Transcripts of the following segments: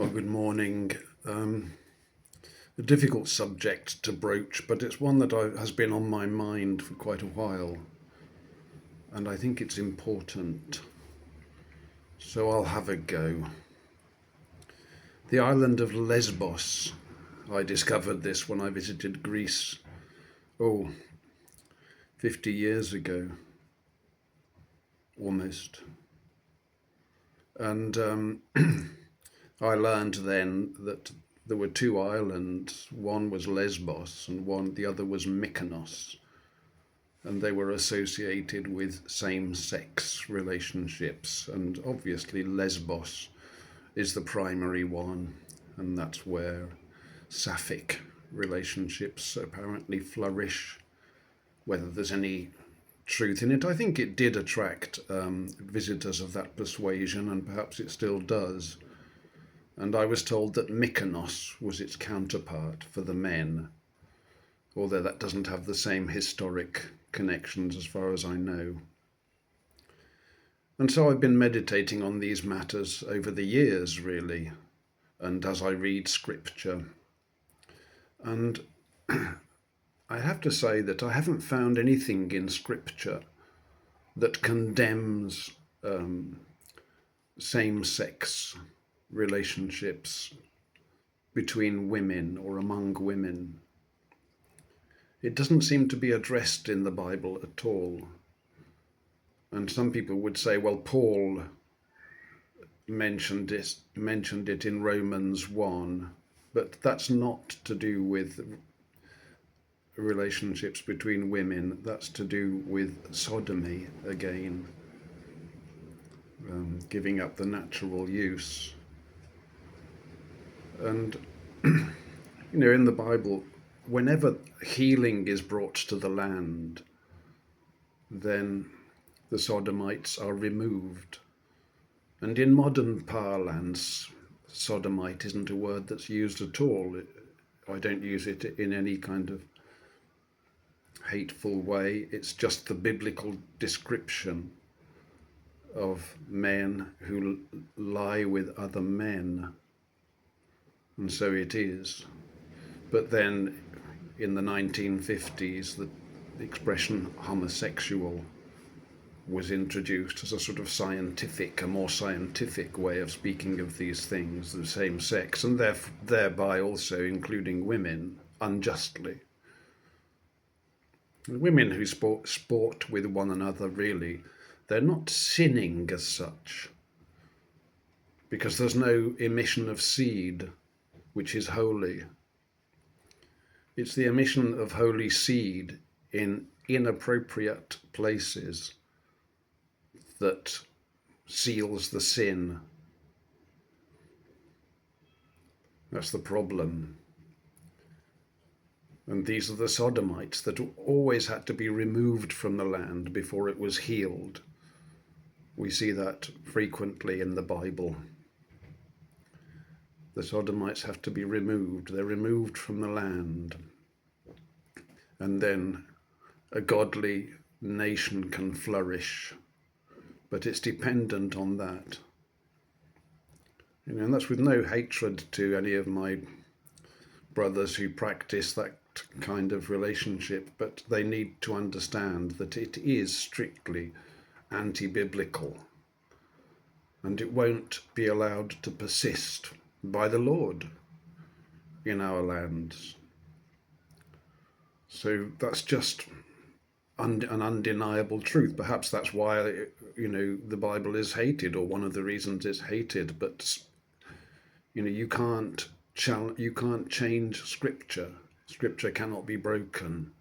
Well, good morning. A difficult subject to broach, but it's one that has been on my mind for quite a while, and I think it's important. So I'll have a go. The island of Lesbos. I discovered this when I visited Greece, 50 years ago, almost. And I learned then that there were two islands. One was Lesbos and the other was Mykonos. And they were associated with same-sex relationships. And obviously Lesbos is the primary one. And that's where sapphic relationships apparently flourish. Whether there's any truth in it, I think it did attract visitors of that persuasion, and perhaps it still does. And I was told that Mykonos was its counterpart for the men, although that doesn't have the same historic connections as far as I know. And so I've been meditating on these matters over the years, really, and as I read scripture. And I have to say that I haven't found anything in scripture that condemns same-sex relationships between women or among women. It doesn't seem to be addressed in the Bible at all. And some people would say, well, Paul mentioned it in Romans 1, but that's not to do with relationships between women. That's to do with sodomy again, giving up the natural use. And, in the Bible, whenever healing is brought to the land, then the sodomites are removed. And in modern parlance, sodomite isn't a word that's used at all. I don't use it in any kind of hateful way. It's just the biblical description of men who lie with other men. And so it is. But then in the 1950s, the expression homosexual was introduced as a sort of a more scientific way of speaking of these things, the same sex, and thereby also including women unjustly. Women who sport with one another, really, they're not sinning as such, because there's no emission of seed, which is holy. It's the emission of holy seed in inappropriate places that seals the sin. That's the problem. And these are the sodomites that always had to be removed from the land before it was healed. We see that frequently in the Bible. The sodomites have to be removed. They're removed from the land. And then a godly nation can flourish. But it's dependent on that. And that's with no hatred to any of my brothers who practice that kind of relationship, but they need to understand that it is strictly anti-biblical, and it won't be allowed to persist by the Lord in our lands. So that's just an undeniable truth. Perhaps that's why the Bible is hated, or one of the reasons it's hated. But you can't change scripture. Scripture cannot be broken.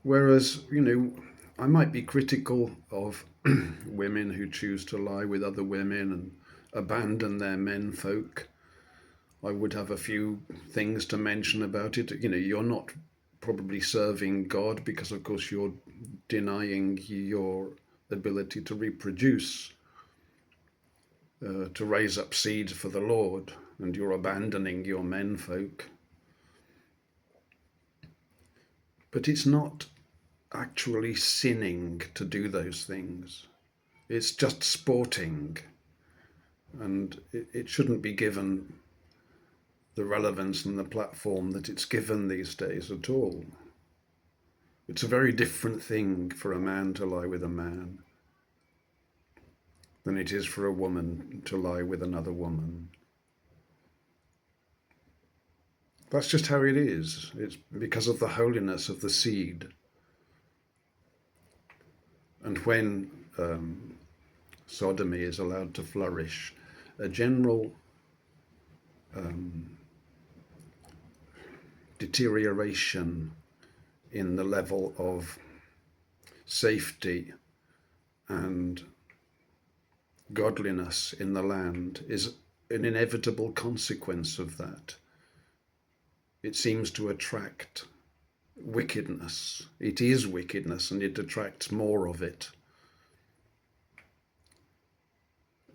Whereas I might be critical of women who choose to lie with other women and abandon their menfolk. I would have a few things to mention about it. You're not probably serving God, because of course you're denying your ability to reproduce, to raise up seed for the Lord, and you're abandoning your menfolk. But it's not actually sinning to do those things. It's just sporting, and it shouldn't be given the relevance and the platform that it's given these days at all. It's a very different thing for a man to lie with a man than it is for a woman to lie with another woman. That's just how it is. It's because of the holiness of the seed. And when sodomy is allowed to flourish, a general deterioration in the level of safety and godliness in the land is an inevitable consequence of that. It seems to attract wickedness. It is wickedness, and it attracts more of it.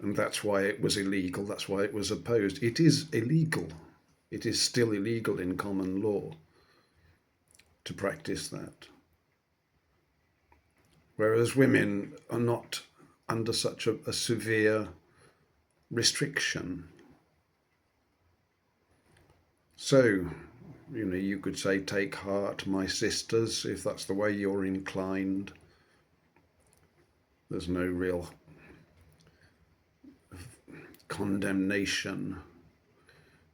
And that's why it was illegal. That's why it was opposed. It is illegal. It is still illegal in common law to practice that. Whereas women are not under such a severe restriction. So, you could say, take heart, my sisters, if that's the way you're inclined. There's no real condemnation,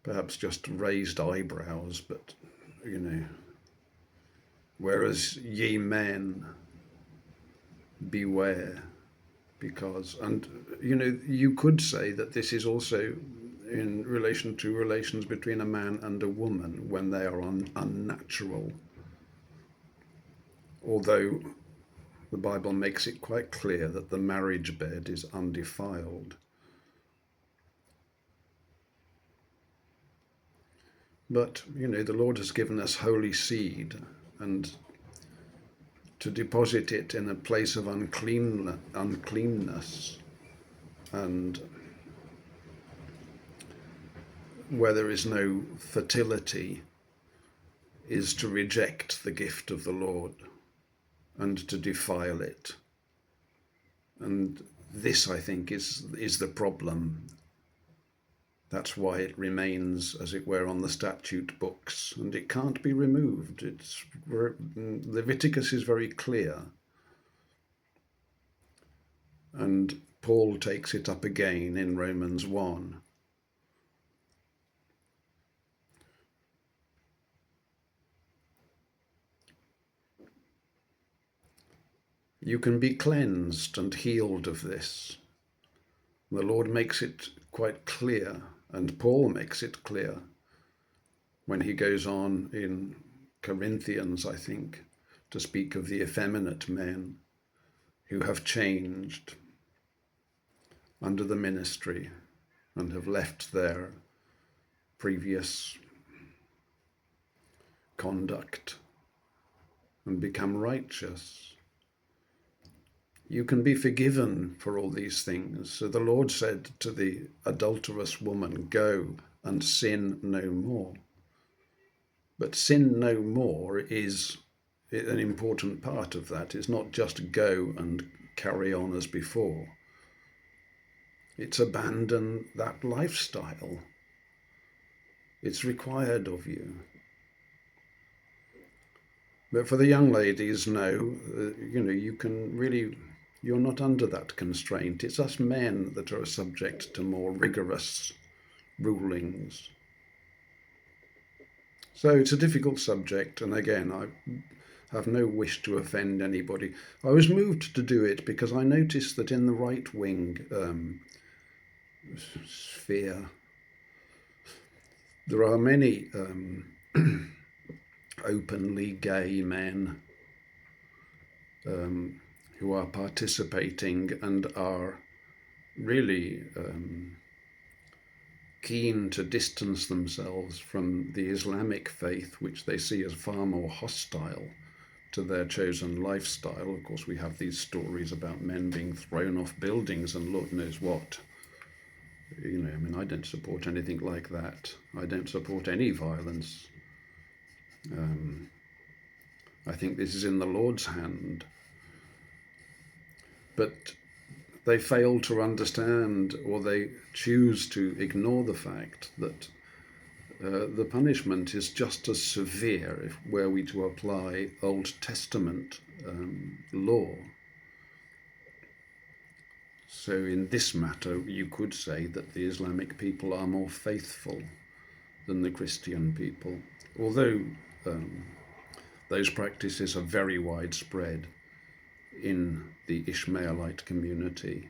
perhaps just raised eyebrows, but, whereas ye men, beware, because, and, you could say that this is also in relation to relations between a man and a woman when they are unnatural. Although the Bible makes it quite clear that the marriage bed is undefiled. But, the Lord has given us holy seed, and to deposit it in a place of uncleanness and where there is no fertility is to reject the gift of the Lord and to defile it. And this, I think, is the problem. That's why it remains, as it were, on the statute books, and it can't be removed. Leviticus is very clear, and Paul takes it up again in Romans 1. You can be cleansed and healed of this. The Lord makes it quite clear, and Paul makes it clear when he goes on in Corinthians, I think, to speak of the effeminate men who have changed under the ministry and have left their previous conduct and become righteous. You can be forgiven for all these things. So the Lord said to the adulterous woman, go and sin no more. But sin no more is an important part of that. It's not just go and carry on as before. It's abandon that lifestyle. It's required of you. But for the young ladies, no, you can really, you're not under that constraint. It's us men that are subject to more rigorous rulings. So it's a difficult subject, and again, I have no wish to offend anybody. I was moved to do it because I noticed that in the right-wing sphere, there are many openly gay men who are participating and are really keen to distance themselves from the Islamic faith, which they see as far more hostile to their chosen lifestyle. Of course, we have these stories about men being thrown off buildings and Lord knows what. I don't support anything like that. I don't support any violence. I think this is in the Lord's hand. But they fail to understand, or they choose to ignore the fact that the punishment is just as severe if were we to apply Old Testament law. So in this matter, you could say that the Islamic people are more faithful than the Christian people, although those practices are very widespread in the Ishmaelite community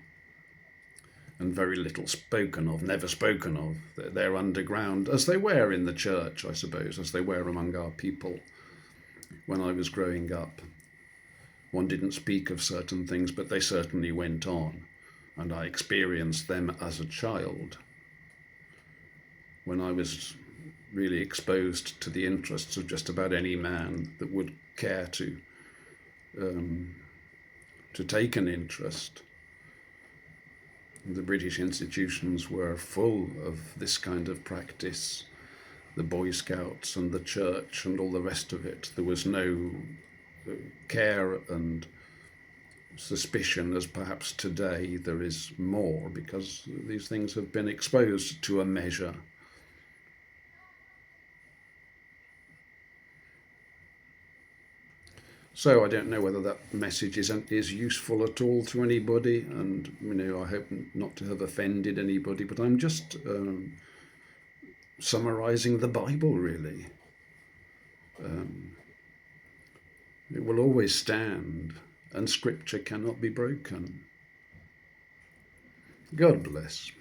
and very little spoken of, never spoken of. They're underground, as they were in the church, I suppose, as they were among our people. When I was growing up, one didn't speak of certain things, but they certainly went on, and I experienced them as a child, when I was really exposed to the interests of just about any man that would care to take an interest. The British institutions were full of this kind of practice, the Boy Scouts and the church and all the rest of it. There was no care and suspicion as perhaps today there is more, because these things have been exposed to a measure. So I don't know whether that message is useful at all to anybody, and I hope not to have offended anybody, but I'm just summarising the Bible, really. It will always stand, and Scripture cannot be broken. God bless.